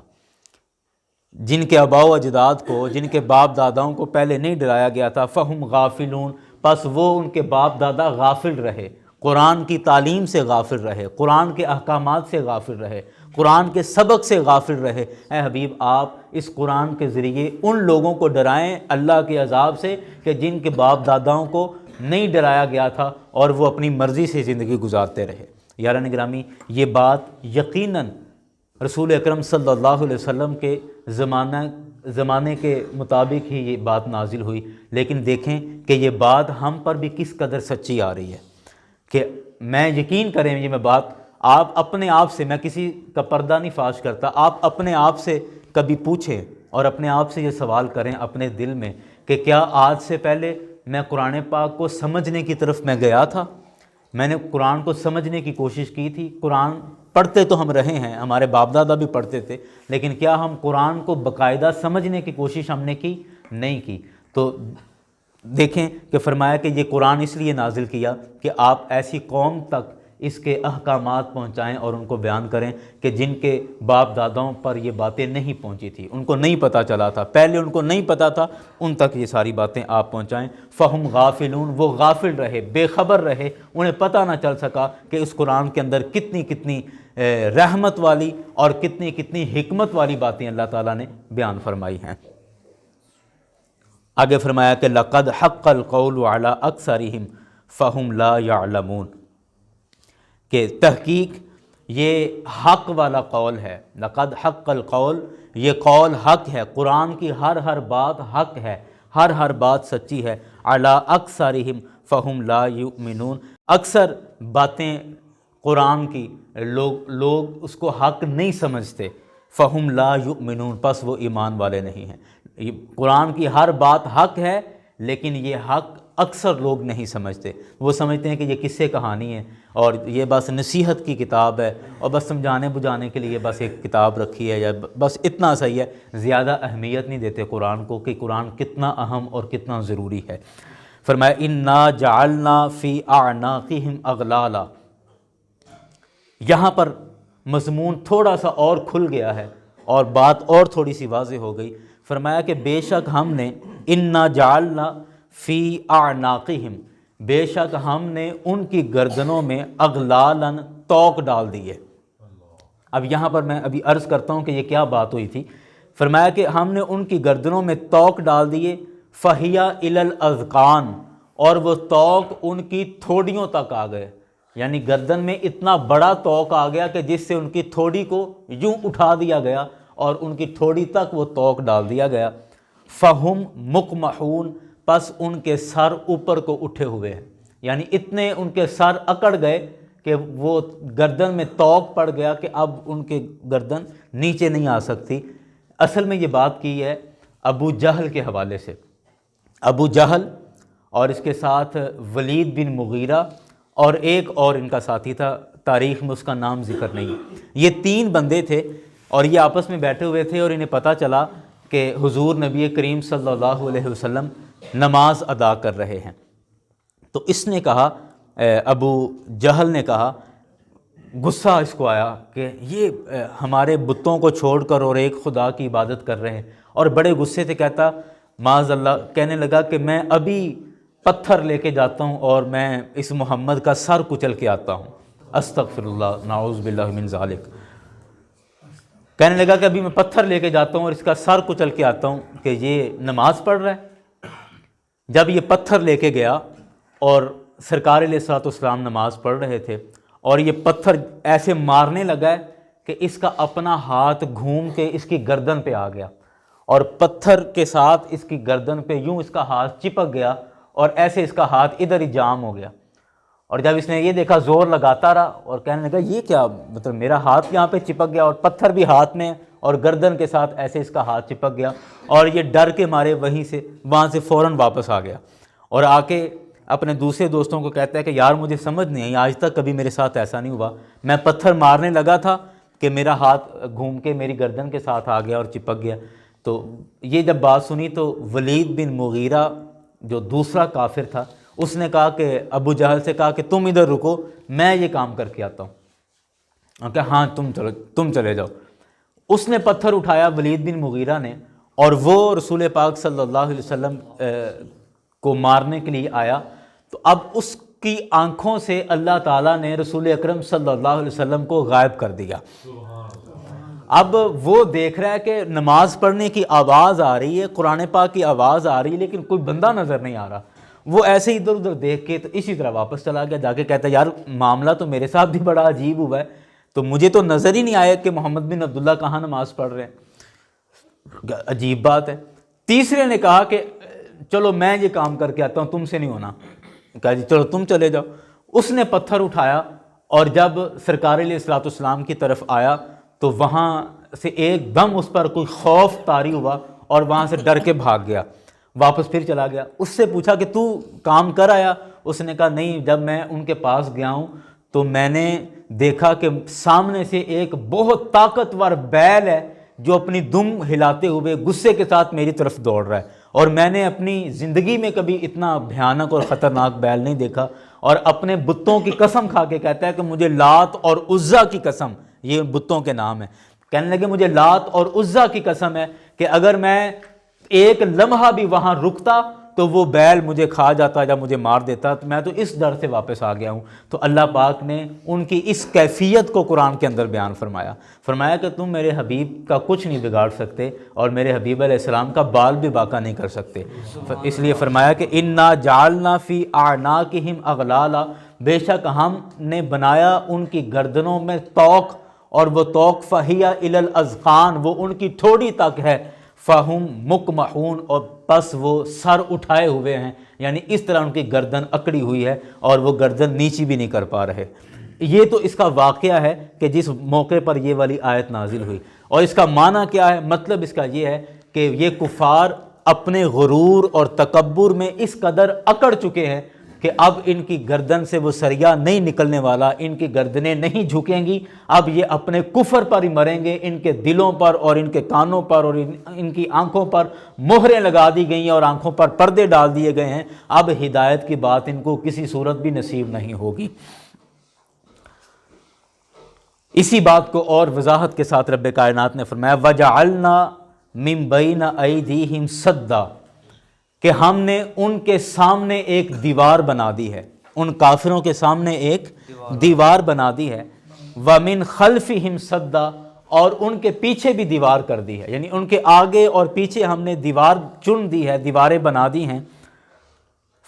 جن کے آباء و اجداد کو، جن کے باپ داداؤں کو پہلے نہیں ڈرایا گیا تھا۔ فہم غافلون، پس وہ ان کے باپ دادا غافل رہے، قرآن کی تعلیم سے غافل رہے، قرآن کے احکامات سے غافل رہے، قرآن کے سبق سے غافل رہے۔ اے حبیب آپ اس قرآن کے ذریعے ان لوگوں کو ڈرائیں اللہ کے عذاب سے کہ جن کے باپ داداؤں کو نہیں ڈرایا گیا تھا اور وہ اپنی مرضی سے زندگی گزارتے رہے۔ یاران گرامی، یہ بات یقیناً رسول اکرم صلی اللہ علیہ وسلم کے زمانے کے مطابق ہی یہ بات نازل ہوئی، لیکن دیکھیں کہ یہ بات ہم پر بھی کس قدر سچی آ رہی ہے، کہ میں یقین کریں یہ میں بات آپ اپنے آپ سے، میں کسی کا پردہ نہیں فاش کرتا، آپ اپنے آپ سے کبھی پوچھیں اور اپنے آپ سے یہ سوال کریں اپنے دل میں کہ کیا آج سے پہلے میں قرآن پاک کو سمجھنے کی طرف میں گیا تھا، میں نے قرآن کو سمجھنے کی کوشش کی تھی۔ قرآن پڑھتے تو ہم رہے ہیں، ہمارے باپ دادا بھی پڑھتے تھے، لیکن کیا ہم قرآن کو باقاعدہ سمجھنے کی کوشش ہم نے کی؟ نہیں کی۔ تو دیکھیں کہ فرمایا کہ یہ قرآن اس لیے نازل کیا کہ آپ ایسی قوم تک اس کے احکامات پہنچائیں اور ان کو بیان کریں کہ جن کے باپ داداؤں پر یہ باتیں نہیں پہنچی تھی، ان کو نہیں پتہ چلا تھا، پہلے ان کو نہیں پتہ تھا، ان تک یہ ساری باتیں آپ پہنچائیں۔ فہم غافلون، وہ غافل رہے، بے خبر رہے، انہیں پتہ نہ چل سکا کہ اس قرآن کے اندر کتنی کتنی رحمت والی اور کتنی کتنی حکمت والی باتیں اللہ تعالیٰ نے بیان فرمائی ہیں۔ آگے فرمایا کہ لقد حق القول علی اکثرہم فہم لا یعلمون، کہ تحقیق یہ حق والا قول ہے، لقد حق القول، یہ قول حق ہے، قرآن کی ہر بات حق ہے، ہر بات سچی ہے۔ علی اکثرہم فہم لا یؤمنون، اکثر باتیں قرآن کی لوگ اس کو حق نہیں سمجھتے۔ فہم لا یؤمنون، پس وہ ایمان والے نہیں ہیں۔ قرآن کی ہر بات حق ہے، لیکن یہ حق اکثر لوگ نہیں سمجھتے، وہ سمجھتے ہیں کہ یہ قصے کہانی ہے اور یہ بس نصیحت کی کتاب ہے اور بس سمجھانے بجھانے کے لیے بس ایک کتاب رکھی ہے، یا بس اتنا صحیح ہے، زیادہ اہمیت نہیں دیتے قرآن کو کہ قرآن کتنا اہم اور کتنا ضروری ہے۔ فرمایا انا جعلنا فی اعناقہم اغلالا، یہاں پر مضمون تھوڑا سا اور کھل گیا ہے اور بات اور تھوڑی سی واضح ہو گئی۔ فرمایا کہ بے شک ہم نے انا جعلنا فی اعناقہم، بے شک ہم نے ان کی گردنوں میں اغلالن، توق ڈال دی ہے۔ اب یہاں پر میں ابھی عرض کرتا ہوں کہ یہ کیا بات ہوئی تھی۔ فرمایا کہ ہم نے ان کی گردنوں میں توق ڈال دیے، فہی الی الاذقان، اور وہ توق ان کی تھوڑیوں تک آ گئے، یعنی گردن میں اتنا بڑا توق آ گیا کہ جس سے ان کی تھوڑی کو یوں اٹھا دیا گیا اور ان کی تھوڑی تک وہ توق ڈال دیا گیا۔ فہم مقمحون، پس ان کے سر اوپر کو اٹھے ہوئے ہیں، یعنی اتنے ان کے سر اکڑ گئے کہ وہ گردن میں توق پڑ گیا کہ اب ان کے گردن نیچے نہیں آ سکتی۔ اصل میں یہ بات کی ہے ابو جہل کے حوالے سے، ابو جہل اور اس کے ساتھ ولید بن مغیرہ اور ایک اور ان کا ساتھی تھا، تاریخ میں اس کا نام ذکر نہیں۔ یہ تین بندے تھے اور یہ آپس میں بیٹھے ہوئے تھے اور انہیں پتہ چلا کہ حضور نبی کریم صلی اللہ علیہ وسلم نماز ادا کر رہے ہیں۔ تو اس نے کہا، ابو جہل نے کہا، غصہ اس کو آیا کہ یہ ہمارے بتوں کو چھوڑ کر اور ایک خدا کی عبادت کر رہے ہیں، اور بڑے غصے سے کہتا معاذ اللہ کہنے لگا کہ میں ابھی پتھر لے کے جاتا ہوں اور میں اس محمد کا سر کچل کے آتا ہوں، استغفر اللہ نعوذ باللہ من ذالک۔ کہنے لگا کہ ابھی میں پتھر لے کے جاتا ہوں اور اس کا سر کچل کے آتا ہوں کہ یہ نماز پڑھ رہا ہے۔ جب یہ پتھر لے کے گیا اور سرکار علیہ الصلوۃ والسلام نماز پڑھ رہے تھے اور یہ پتھر ایسے مارنے لگا ہے کہ اس کا اپنا ہاتھ گھوم کے اس کی گردن پہ آ گیا اور پتھر کے ساتھ اس کی گردن پہ یوں اس کا ہاتھ چپک گیا اور ایسے اس کا ہاتھ ادھر ہی جام ہو گیا۔ اور جب اس نے یہ دیکھا زور لگاتا رہا اور کہنے لگا یہ کیا، مطلب میرا ہاتھ یہاں پہ چپک گیا اور پتھر بھی ہاتھ میں اور گردن کے ساتھ ایسے اس کا ہاتھ چپک گیا، اور یہ ڈر کے مارے وہاں سے فوراً واپس آ گیا اور آ کے اپنے دوسرے دوستوں کو کہتا ہے کہ یار مجھے سمجھ نہیں آئی، آج تک کبھی میرے ساتھ ایسا نہیں ہوا، میں پتھر مارنے لگا تھا کہ میرا ہاتھ گھوم کے میری گردن کے ساتھ آ گیا اور چپک گیا۔ تو یہ جب بات سنی تو ولید بن مغیرہ جو دوسرا کافر تھا اس نے کہا کہ ابو جہل سے کہا کہ تم ادھر رکو، میں یہ کام کر کے آتا ہوں۔ اور کہ ہاں تم چلے جاؤ۔ اس نے پتھر اٹھایا ولید بن مغیرہ نے، اور وہ رسول پاک صلی اللہ علیہ وسلم کو مارنے کے لیے آیا، تو اب اس کی آنکھوں سے اللہ تعالیٰ نے رسول اکرم صلی اللہ علیہ وسلم کو غائب کر دیا۔ اب وہ دیکھ رہا ہے کہ نماز پڑھنے کی آواز آ رہی ہے، قرآن پاک کی آواز آ رہی ہے، لیکن کوئی بندہ نظر نہیں آ رہا۔ وہ ایسے ہی ادھر ادھر دیکھ کے تو اسی طرح واپس چلا گیا، جا کے کہتا ہے یار معاملہ تو میرے ساتھ بھی بڑا عجیب ہوا ہے، تو مجھے تو نظر ہی نہیں آیا کہ محمد بن عبداللہ کہاں نماز پڑھ رہے ہیں، عجیب بات ہے۔ تیسرے نے کہا کہ چلو میں یہ کام کر کے آتا ہوں، تم سے نہیں ہونا۔ کہا جی چلو تم چلے جاؤ۔ اس نے پتھر اٹھایا اور جب سرکار علیہ الصلوۃ والسلام کی طرف آیا تو وہاں سے ایک دم اس پر کوئی خوف طاری ہوا اور وہاں سے ڈر کے بھاگ گیا، واپس پھر چلا گیا۔ اس سے پوچھا کہ تو کام کر آیا؟ اس نے کہا نہیں، جب میں ان کے پاس گیا ہوں تو میں نے دیکھا کہ سامنے سے ایک بہت طاقتور بیل ہے جو اپنی دم ہلاتے ہوئے غصے کے ساتھ میری طرف دوڑ رہا ہے، اور میں نے اپنی زندگی میں کبھی اتنا بھیانک اور خطرناک بیل نہیں دیکھا۔ اور اپنے بتوں کی قسم کھا کے کہتا ہے کہ مجھے لات اور عزا کی قسم، یہ بتوں کے نام ہیں، کہنے لگے مجھے لات اور عزا کی قسم ہے کہ اگر میں ایک لمحہ بھی وہاں رکتا تو وہ بیل مجھے کھا جاتا یا مجھے مار دیتا، تو میں تو اس ڈر سے واپس آ گیا ہوں۔ تو اللہ پاک نے ان کی اس کیفیت کو قرآن کے اندر بیان فرمایا کہ تم میرے حبیب کا کچھ نہیں بگاڑ سکتے اور میرے حبیب علیہ السلام کا بال بھی باقا نہیں کر سکتے۔ اس لیے فرمایا کہ انا جعلنا فی اعناقہم اغلالا، بے شک ہم نے بنایا ان کی گردنوں میں طوق، اور وہ طوق فہی الی الاذقان، وہ ان کی ٹھوڑی تک ہے، فہم مقمحون، اور پس وہ سر اٹھائے ہوئے ہیں، یعنی اس طرح ان کی گردن اکڑی ہوئی ہے اور وہ گردن نیچی بھی نہیں کر پا رہے۔ یہ تو اس کا واقعہ ہے کہ جس موقع پر یہ والی آیت نازل ہوئی، اور اس کا معنی کیا ہے؟ مطلب اس کا یہ ہے کہ یہ کفار اپنے غرور اور تکبر میں اس قدر اکڑ چکے ہیں کہ اب ان کی گردن سے وہ سریا نہیں نکلنے والا، ان کی گردنیں نہیں جھکیں گی، اب یہ اپنے کفر پر ہی مریں گے۔ ان کے دلوں پر اور ان کے کانوں پر اور ان کی آنکھوں پر مہریں لگا دی گئی ہیں اور آنکھوں پر پردے ڈال دیے گئے ہیں، اب ہدایت کی بات ان کو کسی صورت بھی نصیب نہیں ہوگی۔ اسی بات کو اور وضاحت کے ساتھ رب کائنات نے فرمایا وَجَعَلْنَا مِن بَيْنَ أَيْدِيهِمْ سَدًّا، کہ ہم نے ان کے سامنے ایک دیوار بنا دی ہے، ان کافروں کے سامنے ایک دیوار بنا دی ہے، وَمِن خَلْفِهِمْ سَدًّا، اور ان کے پیچھے بھی دیوار کر دی ہے، یعنی ان کے آگے اور پیچھے ہم نے دیوار چن دی ہے، دیواریں بنا دی ہیں۔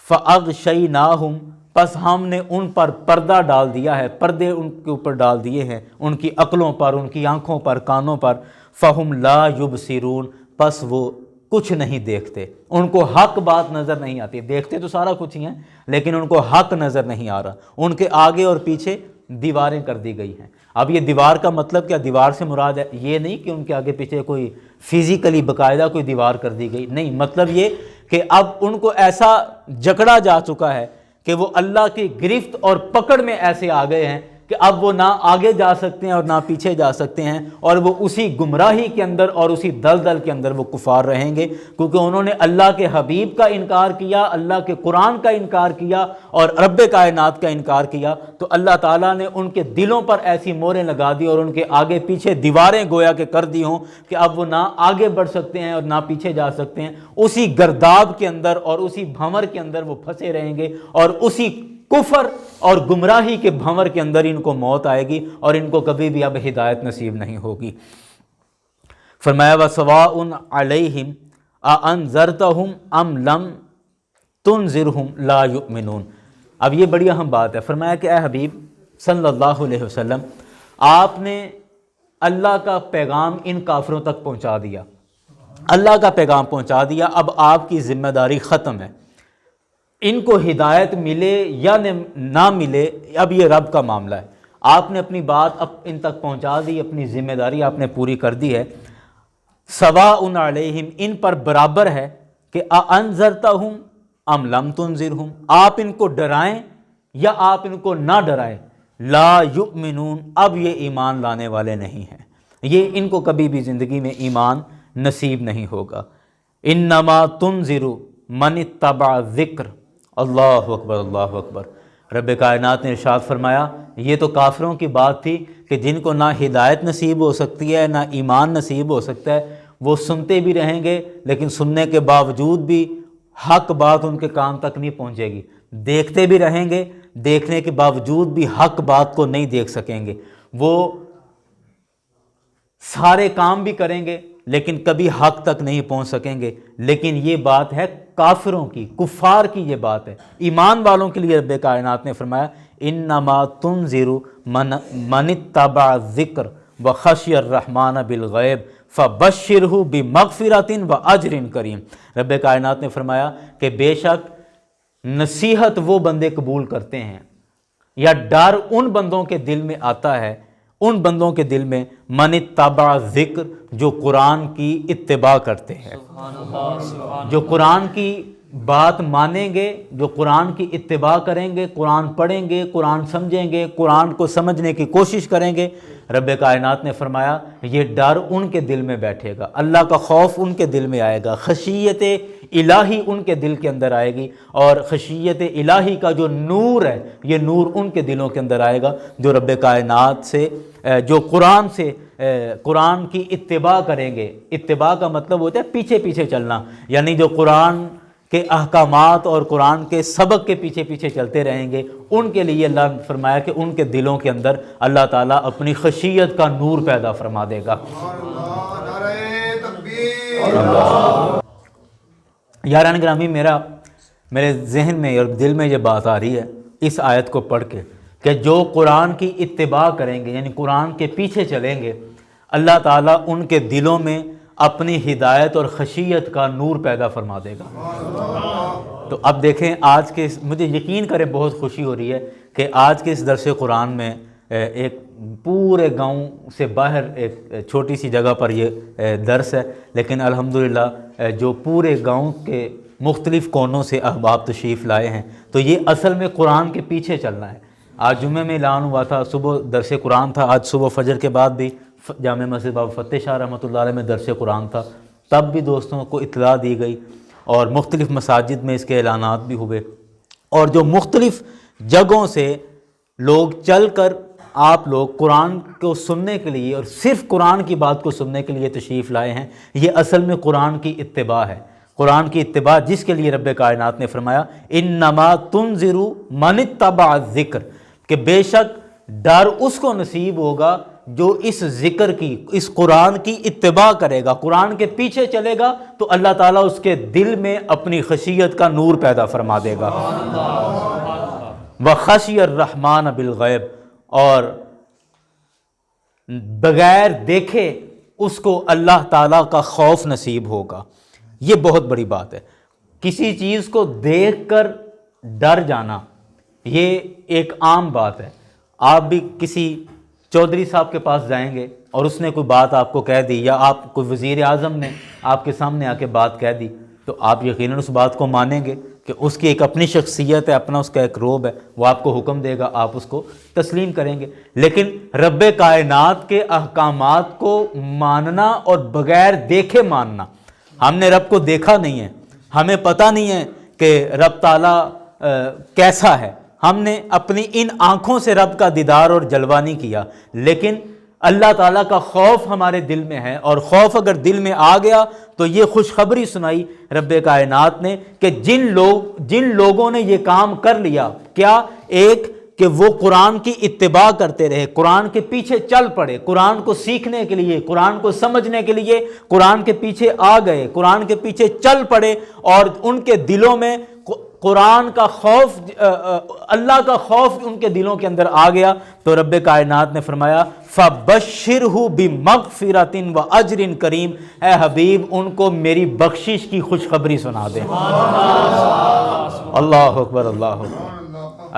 فَأَغْشَيْنَاهُمْ، پس ہم نے ان پر پردہ ڈال دیا ہے، پردے ان کے اوپر ڈال دیے ہیں، ان کی عقلوں پر، ان کی آنکھوں پر، کانوں پر۔ فَهُمْ لَا يُبْصِرُونَ، پس وہ کچھ نہیں دیکھتے، ان کو حق بات نظر نہیں آتی، دیکھتے تو سارا کچھ ہی ہیں لیکن ان کو حق نظر نہیں آ رہا، ان کے آگے اور پیچھے دیواریں کر دی گئی ہیں۔ اب یہ دیوار کا مطلب کیا؟ دیوار سے مراد ہے یہ نہیں کہ ان کے آگے پیچھے کوئی فزیکلی باقاعدہ کوئی دیوار کر دی گئی، نہیں، مطلب یہ کہ اب ان کو ایسا جکڑا جا چکا ہے کہ وہ اللہ کی گرفت اور پکڑ میں ایسے آ گئے ہیں کہ اب وہ نہ آگے جا سکتے ہیں اور نہ پیچھے جا سکتے ہیں، اور وہ اسی گمراہی کے اندر اور اسی دلدل کے اندر وہ کفار رہیں گے، کیونکہ انہوں نے اللہ کے حبیب کا انکار کیا، اللہ کے قرآن کا انکار کیا اور رب کائنات کا انکار کیا، تو اللہ تعالیٰ نے ان کے دلوں پر ایسی موریں لگا دی اور ان کے آگے پیچھے دیواریں گویا کہ کر دی ہوں کہ اب وہ نہ آگے بڑھ سکتے ہیں اور نہ پیچھے جا سکتے ہیں، اسی گرداب کے اندر اور اسی بھنور کے اندر وہ پھنسے رہیں گے، اور اسی کفر اور گمراہی کے بھنور کے اندر ان کو موت آئے گی اور ان کو کبھی بھی اب ہدایت نصیب نہیں ہوگی۔ فرمایا وَسَوَاءٌ عَلَيْهِمْ أَأَنذَرْتَهُمْ أَمْ لَمْ تُنذِرْهُمْ لَا يُؤْمِنُونَ۔ اب یہ بڑی اہم بات ہے، فرمایا کہ اے حبیب صلی اللہ علیہ وسلم، آپ نے اللہ کا پیغام ان کافروں تک پہنچا دیا، اللہ کا پیغام پہنچا دیا، اب آپ کی ذمہ داری ختم ہے۔ ان کو ہدایت ملے یا نہ ملے اب یہ رب کا معاملہ ہے، آپ نے اپنی بات اب ان تک پہنچا دی، اپنی ذمہ داری آپ نے پوری کر دی ہے۔ سواء علیہم، ان پر برابر ہے کہ اانذرتہم ام لم تنذرہم، آپ ان کو ڈرائیں یا آپ ان کو نہ ڈرائیں، لا یؤمنون، اب یہ ایمان لانے والے نہیں ہیں، یہ ان کو کبھی بھی زندگی میں ایمان نصیب نہیں ہوگا۔ انما تنذر من اتبع ذکر، اللہ اکبر اللہ اکبر۔ رب کائنات نے ارشاد فرمایا یہ تو کافروں کی بات تھی کہ جن کو نہ ہدایت نصیب ہو سکتی ہے نہ ایمان نصیب ہو سکتا ہے، وہ سنتے بھی رہیں گے لیکن سننے کے باوجود بھی حق بات ان کے کان تک نہیں پہنچے گی، دیکھتے بھی رہیں گے، دیکھنے کے باوجود بھی حق بات کو نہیں دیکھ سکیں گے، وہ سارے کام بھی کریں گے لیکن کبھی حق تک نہیں پہنچ سکیں گے۔ لیکن یہ بات ہے کافروں کی، کفار کی یہ بات ہے۔ ایمان والوں کے لیے رب کائنات نے فرمایا انما تنذر من اتبع الذکر وخشی الرحمن بالغیب فبشرہ بمغفرۃ واجر کریم۔ رب کائنات نے فرمایا کہ بے شک نصیحت وہ بندے قبول کرتے ہیں یا ڈر ان بندوں کے دل میں آتا ہے، ان بندوں کے دل میں من اتبع ذکر، جو قرآن کی اتباع کرتے ہیں، جو قرآن کی بات مانیں گے، جو قرآن کی اتباع کریں گے، قرآن پڑھیں گے، قرآن سمجھیں گے، قرآن کو سمجھنے کی کوشش کریں گے۔ رب کائنات نے فرمایا یہ ڈر ان کے دل میں بیٹھے گا، اللہ کا خوف ان کے دل میں آئے گا، خشیت الہی ان کے دل کے اندر آئے گی، اور خشیت الہی کا جو نور ہے یہ نور ان کے دلوں کے اندر آئے گا، جو رب کائنات سے، جو قرآن کی اتباع کریں گے۔ اتباع کا مطلب ہوتا ہے پیچھے پیچھے چلنا، یعنی جو قرآن کے احکامات اور قرآن کے سبق کے پیچھے پیچھے چلتے رہیں گے، ان کے لیے اللہ نے فرمایا کہ ان کے دلوں کے اندر اللہ تعالیٰ اپنی خشیت کا نور پیدا فرما دے گا۔ یاران گرامی، میرے ذہن میں اور دل میں یہ بات آ رہی ہے اس آیت کو پڑھ کے کہ جو قرآن کی اتباع کریں گے، یعنی قرآن کے پیچھے چلیں گے، اللہ تعالیٰ ان کے دلوں میں اپنی ہدایت اور خشیت کا نور پیدا فرما دے گا۔ تو اب دیکھیں آج کے مجھے یقین کریں بہت خوشی ہو رہی ہے کہ آج کے اس درس قرآن میں ایک پورے گاؤں سے باہر ایک چھوٹی سی جگہ پر یہ درس ہے، لیکن الحمدللہ جو پورے گاؤں کے مختلف کونوں سے احباب تشریف لائے ہیں، تو یہ اصل میں قرآن کے پیچھے چلنا ہے۔ آج جمعے میں اعلان ہوا تھا، صبح درس قرآن تھا، آج صبح فجر کے بعد بھی جامع مسجد بابا فتح شاہ رحمۃ اللہ علیہ میں درس قرآن تھا، تب بھی دوستوں کو اطلاع دی گئی اور مختلف مساجد میں اس کے اعلانات بھی ہوئے، اور جو مختلف جگہوں سے لوگ چل کر آپ لوگ قرآن کو سننے کے لیے اور صرف قرآن کی بات کو سننے کے لیے تشریف لائے ہیں، یہ اصل میں قرآن کی اتباع ہے۔ قرآن کی اتباع جس کے لیے رب کائنات نے فرمایا انما تنذر من اتبع الذکر، کہ بے شک ڈر اس کو نصیب ہوگا جو اس ذکر کی، اس قرآن کی اتباع کرے گا، قرآن کے پیچھے چلے گا، تو اللہ تعالیٰ اس کے دل میں اپنی خشیت کا نور پیدا فرما دے گا۔ وَخَشِيَ الرَّحْمَنَ بِالْغَیب، اور بغیر دیکھے اس کو اللہ تعالیٰ کا خوف نصیب ہوگا۔ یہ بہت بڑی بات ہے، کسی چیز کو دیکھ کر ڈر جانا یہ ایک عام بات ہے۔ آپ بھی کسی چودھری صاحب کے پاس جائیں گے اور اس نے کوئی بات آپ کو کہہ دی، یا کوئی وزیر اعظم نے آپ کے سامنے آ کے بات کہہ دی، تو آپ یقیناً اس بات کو مانیں گے، کہ اس کی ایک اپنی شخصیت ہے، اپنا اس کا ایک روب ہے، وہ آپ کو حکم دے گا، آپ اس کو تسلیم کریں گے۔ لیکن رب کائنات کے احکامات کو ماننا اور بغیر دیکھے ماننا، ہم نے رب کو دیکھا نہیں ہے، ہمیں پتہ نہیں ہے کہ رب تعالیٰ کیسا ہے، ہم نے اپنی ان آنکھوں سے رب کا دیدار اور جلوہ نہیں کیا، لیکن اللہ تعالیٰ کا خوف ہمارے دل میں ہے، اور خوف اگر دل میں آ گیا تو یہ خوشخبری سنائی رب کائنات نے کہ جن لوگوں نے یہ کام کر لیا، کیا؟ ایک کہ وہ قرآن کی اتباع کرتے رہے، قرآن کے پیچھے چل پڑے، قرآن کو سیکھنے کے لیے، قرآن کو سمجھنے کے لیے قرآن کے پیچھے آ گئے، قرآن کے پیچھے چل پڑے، اور ان کے دلوں میں قرآن کا خوف، اللہ کا خوف ان کے دلوں کے اندر آ گیا، تو رب کائنات نے فرمایا فَبَشِّرْهُ بِمَغْفِرَةٍ وَأَجْرٍ کریم، اے حبیب ان کو میری بخشش کی خوشخبری سنا دیں۔ اللہ اکبر، اللہ اکبر۔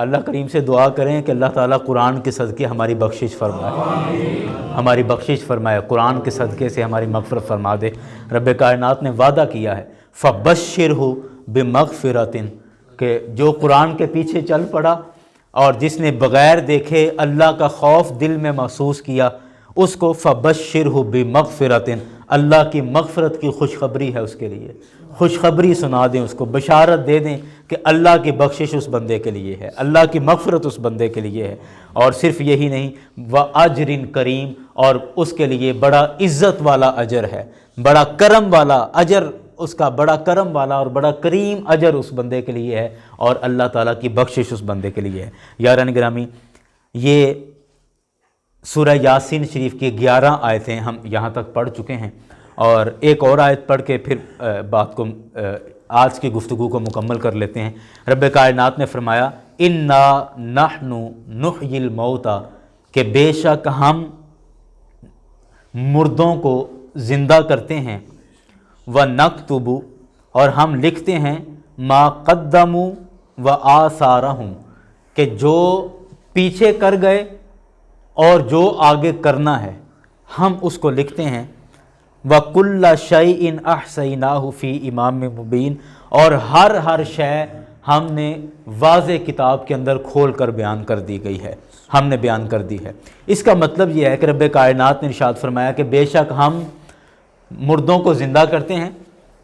اللہ کریم سے دعا کریں کہ اللہ تعالیٰ قرآن کے صدقے ہماری بخشش فرمائے، ہماری بخشش فرمائے، قرآن کے صدقے سے ہماری مغفرت فرما دے۔ رب کائنات نے وعدہ کیا ہے فَبَشِّرْهُ بِمَغْفِرَةٍ، کہ جو قرآن کے پیچھے چل پڑا اور جس نے بغیر دیکھے اللہ کا خوف دل میں محسوس کیا، اس کو فَبَشِّرْهُ بِمَغْفِرَةٍ، اللہ کی مغفرت کی خوشخبری ہے اس کے لیے، خوشخبری سنا دیں، اس کو بشارت دے دیں کہ اللہ کی بخشش اس بندے کے لیے ہے، اللہ کی مغفرت اس بندے کے لیے ہے۔ اور صرف یہی نہیں، وَأَجْرٍ کریم، اور اس کے لیے بڑا عزت والا اجر ہے، بڑا کرم والا اجر، اس کا بڑا کرم والا اور بڑا کریم اجر اس بندے کے لیے ہے، اور اللہ تعالیٰ کی بخشش اس بندے کے لیے ہے۔ یاران گرامی، یہ سورہ یاسین شریف کی 11 آیتیں ہم یہاں تک پڑھ چکے ہیں، اور ایک اور آیت پڑھ کے پھر بات کو، آج کی گفتگو کو مکمل کر لیتے ہیں۔ رب کائنات نے فرمایا اِنَّا نَحْنُ نُحْيِي الْمَوْتَى، کہ بے شک ہم مردوں کو زندہ کرتے ہیں، وَنَكْتُبُ، اور ہم لکھتے ہیں، مَا قَدَّمُوا وَآثَارَهُمْ، کہ جو پیچھے کر گئے اور جو آگے کرنا ہے ہم اس کو لکھتے ہیں، وَكُلَّ شَيْءٍ أَحْصَيْنَاهُ فِي إِمَامٍ مُبِينٍ، اور ہر شے ہم نے واضح کتاب کے اندر کھول کر بیان کر دی گئی ہے، ہم نے بیان کر دی ہے۔ اس کا مطلب یہ ہے کہ رب کائنات نے ارشاد فرمایا کہ بے شک ہم مردوں کو زندہ کرتے ہیں،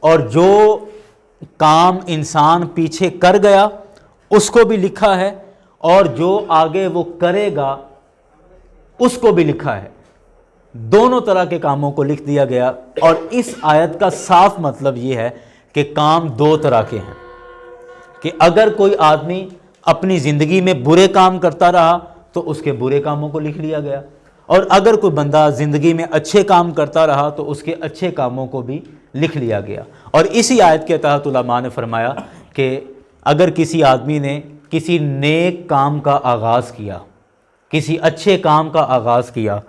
اور جو کام انسان پیچھے کر گیا اس کو بھی لکھا ہے، اور جو آگے وہ کرے گا اس کو بھی لکھا ہے، دونوں طرح کے کاموں کو لکھ دیا گیا۔ اور اس آیت کا صاف مطلب یہ ہے کہ کام دو طرح کے ہیں، کہ اگر کوئی آدمی اپنی زندگی میں برے کام کرتا رہا تو اس کے برے کاموں کو لکھ لیا گیا، اور اگر کوئی بندہ زندگی میں اچھے کام کرتا رہا تو اس کے اچھے کاموں کو بھی لکھ لیا گیا۔ اور اسی آیت کے تحت علماء نے فرمایا کہ اگر کسی آدمی نے کسی نیک کام کا آغاز کیا، کسی اچھے کام کا آغاز کیا،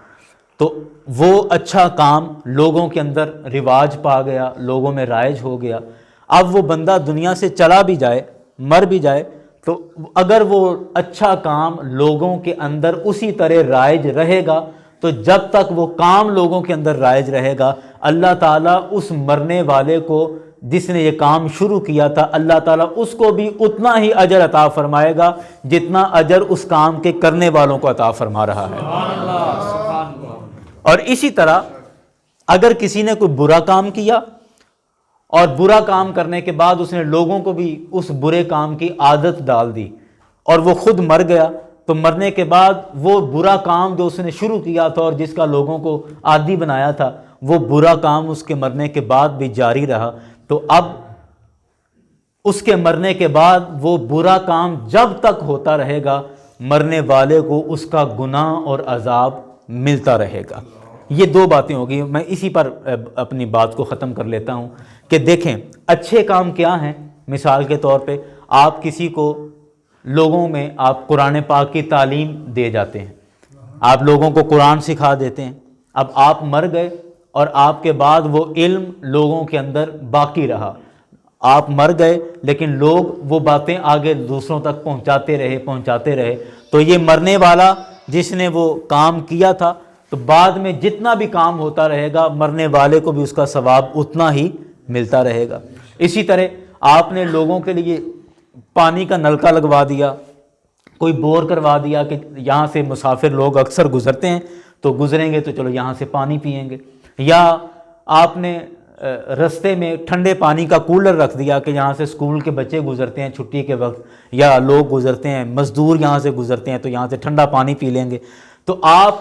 تو وہ اچھا کام لوگوں کے اندر رواج پا گیا، لوگوں میں رائج ہو گیا، اب وہ بندہ دنیا سے چلا بھی جائے، مر بھی جائے، تو اگر وہ اچھا کام لوگوں کے اندر اسی طرح رائج رہے گا، تو جب تک وہ کام لوگوں کے اندر رائج رہے گا، اللہ تعالیٰ اس مرنے والے کو جس نے یہ کام شروع کیا تھا، اللہ تعالیٰ اس کو بھی اتنا ہی اجر عطا فرمائے گا جتنا اجر اس کام کے کرنے والوں کو عطا فرما رہا ہے۔ اور اسی طرح اگر کسی نے کوئی برا کام کیا اور برا کام کرنے کے بعد اس نے لوگوں کو بھی اس برے کام کی عادت ڈال دی اور وہ خود مر گیا، تو مرنے کے بعد وہ برا کام جو اس نے شروع کیا تھا اور جس کا لوگوں کو عادی بنایا تھا، وہ برا کام اس کے مرنے کے بعد بھی جاری رہا، تو اب اس کے مرنے کے بعد وہ برا کام جب تک ہوتا رہے گا، مرنے والے کو اس کا گناہ اور عذاب ملتا رہے گا۔ یہ دو باتیں ہوگی، میں اسی پر اپنی بات کو ختم کر لیتا ہوں کہ دیکھیں اچھے کام کیا ہیں۔ مثال کے طور پہ آپ کسی کو لوگوں میں آپ قرآن پاک کی تعلیم دے جاتے ہیں، آپ لوگوں کو قرآن سکھا دیتے ہیں، اب آپ مر گئے اور آپ کے بعد وہ علم لوگوں کے اندر باقی رہا، آپ مر گئے لیکن لوگ وہ باتیں آگے دوسروں تک پہنچاتے رہے، تو یہ مرنے والا جس نے وہ کام کیا تھا، تو بعد میں جتنا بھی کام ہوتا رہے گا مرنے والے کو بھی اس کا ثواب اتنا ہی ملتا رہے گا۔ اسی طرح آپ نے لوگوں کے لیے پانی کا نلکا لگوا دیا، کوئی بور کروا دیا کہ یہاں سے مسافر لوگ اکثر گزرتے ہیں تو گزریں گے تو چلو یہاں سے پانی پئیں گے، یا آپ نے رستے میں ٹھنڈے پانی کا کولر رکھ دیا کہ یہاں سے اسکول کے بچے گزرتے ہیں چھٹی کے وقت، یا لوگ گزرتے ہیں، مزدور یہاں سے گزرتے ہیں تو یہاں سے ٹھنڈا پانی پی لیں گے۔ تو آپ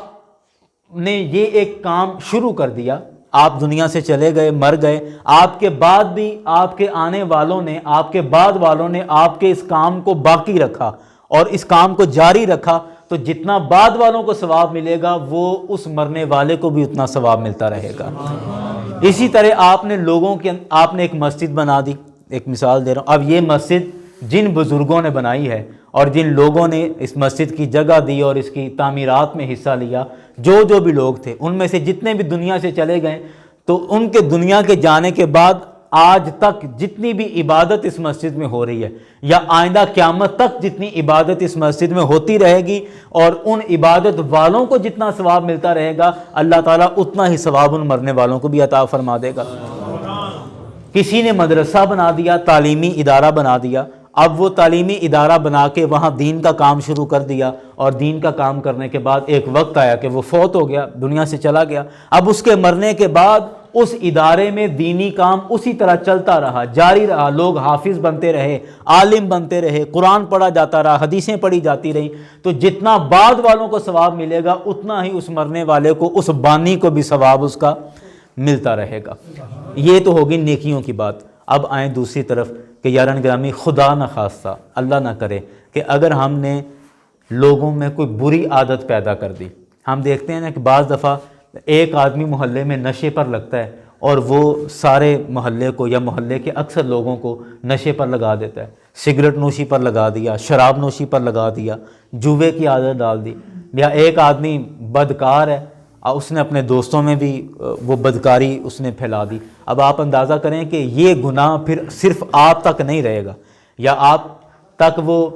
نے یہ ایک کام شروع کر دیا، آپ دنیا سے چلے گئے، مر گئے، آپ کے بعد بھی آپ کے آنے والوں نے، آپ کے بعد والوں نے آپ کے اس کام کو باقی رکھا اور اس کام کو جاری رکھا، تو جتنا بعد والوں کو ثواب ملے گا وہ اس مرنے والے کو بھی اتنا ثواب ملتا رہے گا۔ اسی طرح آپ نے آپ نے ایک مسجد بنا دی، ایک مثال دے رہا ہوں، اب یہ مسجد جن بزرگوں نے بنائی ہے اور جن لوگوں نے اس مسجد کی جگہ دی اور اس کی تعمیرات میں حصہ لیا، جو بھی لوگ تھے، ان میں سے جتنے بھی دنیا سے چلے گئے، تو ان کے دنیا کے جانے کے بعد آج تک جتنی بھی عبادت اس مسجد میں ہو رہی ہے، یا آئندہ قیامت تک جتنی عبادت اس مسجد میں ہوتی رہے گی، اور ان عبادت والوں کو جتنا ثواب ملتا رہے گا، اللہ تعالیٰ اتنا ہی ثواب ان مرنے والوں کو بھی عطا فرما دے گا۔ کسی نے مدرسہ بنا دیا، تعلیمی ادارہ بنا دیا، اب وہ تعلیمی ادارہ بنا کے وہاں دین کا کام شروع کر دیا، اور دین کا کام کرنے کے بعد ایک وقت آیا کہ وہ فوت ہو گیا، دنیا سے چلا گیا۔ اب اس کے مرنے کے بعد اس ادارے میں دینی کام اسی طرح چلتا رہا، جاری رہا، لوگ حافظ بنتے رہے، عالم بنتے رہے، قرآن پڑھا جاتا رہا، حدیثیں پڑھی جاتی رہیں، تو جتنا بعد والوں کو ثواب ملے گا اتنا ہی اس مرنے والے کو، اس بانی کو بھی ثواب اس کا ملتا رہے گا۔ یہ تو ہوگی نیکیوں کی بات۔ اب آئیں دوسری طرف کہ یاران گرامی، خدا نہ خواستہ، اللہ نہ کرے کہ اگر ہم نے لوگوں میں کوئی بری عادت پیدا کر دی۔ ہم دیکھتے ہیں نا کہ بعض دفعہ ایک آدمی محلے میں نشے پر لگتا ہے اور وہ سارے محلے کو یا محلے کے اکثر لوگوں کو نشے پر لگا دیتا ہے، سگریٹ نوشی پر لگا دیا، شراب نوشی پر لگا دیا، جوے کی عادت ڈال دی، یا ایک آدمی بدکار ہے، اس نے اپنے دوستوں میں بھی وہ بدکاری اس نے پھیلا دی۔ اب آپ اندازہ کریں کہ یہ گناہ پھر صرف آپ تک نہیں رہے گا، یا آپ تک وہ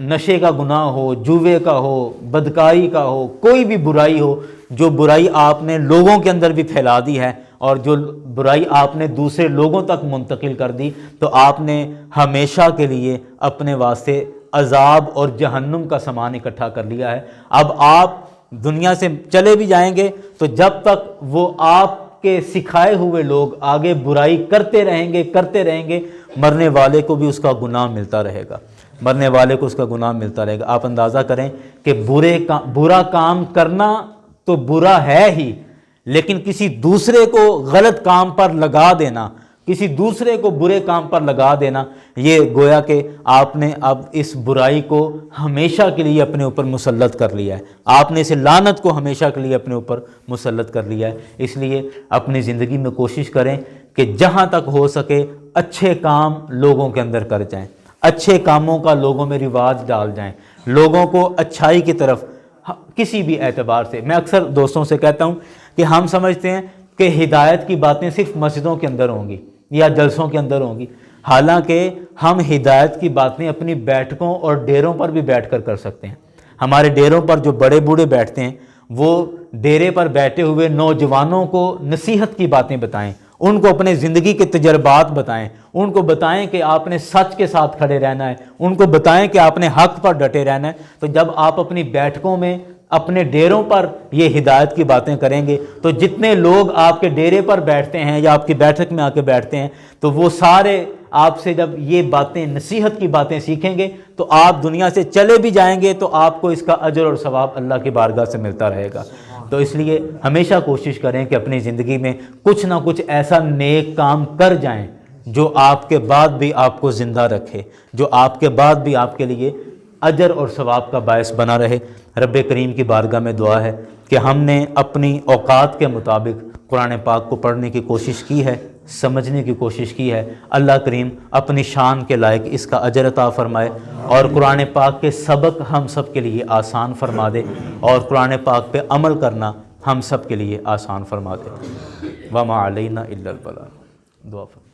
نشے کا گناہ ہو، جوے کا ہو، بدکاری کا ہو، کوئی بھی برائی ہو، جو برائی آپ نے لوگوں کے اندر بھی پھیلا دی ہے اور جو برائی آپ نے دوسرے لوگوں تک منتقل کر دی، تو آپ نے ہمیشہ کے لیے اپنے واسطے عذاب اور جہنم کا سامان اکٹھا کر لیا ہے۔ اب آپ دنیا سے چلے بھی جائیں گے تو جب تک وہ آپ کے سکھائے ہوئے لوگ آگے برائی کرتے رہیں گے، مرنے والے کو بھی اس کا گناہ ملتا رہے گا، مرنے والے کو اس کا گناہ ملتا رہے گا۔ آپ اندازہ کریں کہ برا کام کرنا تو برا ہے ہی، لیکن کسی دوسرے کو غلط کام پر لگا دینا، کسی دوسرے کو برے کام پر لگا دینا، یہ گویا کہ آپ نے اب اس برائی کو ہمیشہ کے لیے اپنے اوپر مسلط کر لیا ہے، آپ نے اس لعنت کو ہمیشہ کے لیے اپنے اوپر مسلط کر لیا ہے۔ اس لیے اپنی زندگی میں کوشش کریں کہ جہاں تک ہو سکے اچھے کام لوگوں کے اندر کر جائیں، اچھے کاموں کا لوگوں میں رواج ڈال جائیں، لوگوں کو اچھائی کی طرف کسی بھی اعتبار سے۔ میں اکثر دوستوں سے کہتا ہوں کہ ہم سمجھتے ہیں کہ ہدایت کی باتیں صرف مسجدوں کے اندر ہوں گی یا جلسوں کے اندر ہوں گی، حالانکہ ہم ہدایت کی باتیں اپنی بیٹھکوں اور ڈیروں پر بھی بیٹھ کر سکتے ہیں۔ ہمارے ڈیروں پر جو بڑے بوڑھے بیٹھتے ہیں، وہ ڈیرے پر بیٹھے ہوئے نوجوانوں کو نصیحت کی باتیں بتائیں، ان کو اپنے زندگی کے تجربات بتائیں، ان کو بتائیں کہ آپ نے سچ کے ساتھ کھڑے رہنا ہے، ان کو بتائیں کہ آپ نے حق پر ڈٹے رہنا ہے۔ تو جب آپ اپنی بیٹھکوں میں، اپنے ڈیروں پر یہ ہدایت کی باتیں کریں گے، تو جتنے لوگ آپ کے ڈیرے پر بیٹھتے ہیں یا آپ کی بیٹھک میں آ کے بیٹھتے ہیں، تو وہ سارے آپ سے جب یہ باتیں، نصیحت کی باتیں سیکھیں گے، تو آپ دنیا سے چلے بھی جائیں گے تو آپ کو اس کا اجر اور ثواب اللہ کی بارگاہ سے ملتا رہے گا۔ تو اس لیے ہمیشہ کوشش کریں کہ اپنی زندگی میں کچھ نہ کچھ ایسا نیک کام کر جائیں جو آپ کے بعد بھی آپ کو زندہ رکھے، جو آپ کے بعد بھی آپ کے لیے اجر اور ثواب کا باعث بنا رہے۔ رب کریم کی بارگاہ میں دعا ہے کہ ہم نے اپنی اوقات کے مطابق قرآن پاک کو پڑھنے کی کوشش کی ہے، سمجھنے کی کوشش کی ہے۔ اللہ کریم اپنی شان کے لائق اس کا اجر عطا فرمائے اور قرآن پاک کے سبق ہم سب کے لیے آسان فرما دے، اور قرآن پاک پہ عمل کرنا ہم سب کے لیے آسان فرما دے۔ وما علینا الا البلاغ۔ دعا فرمائے۔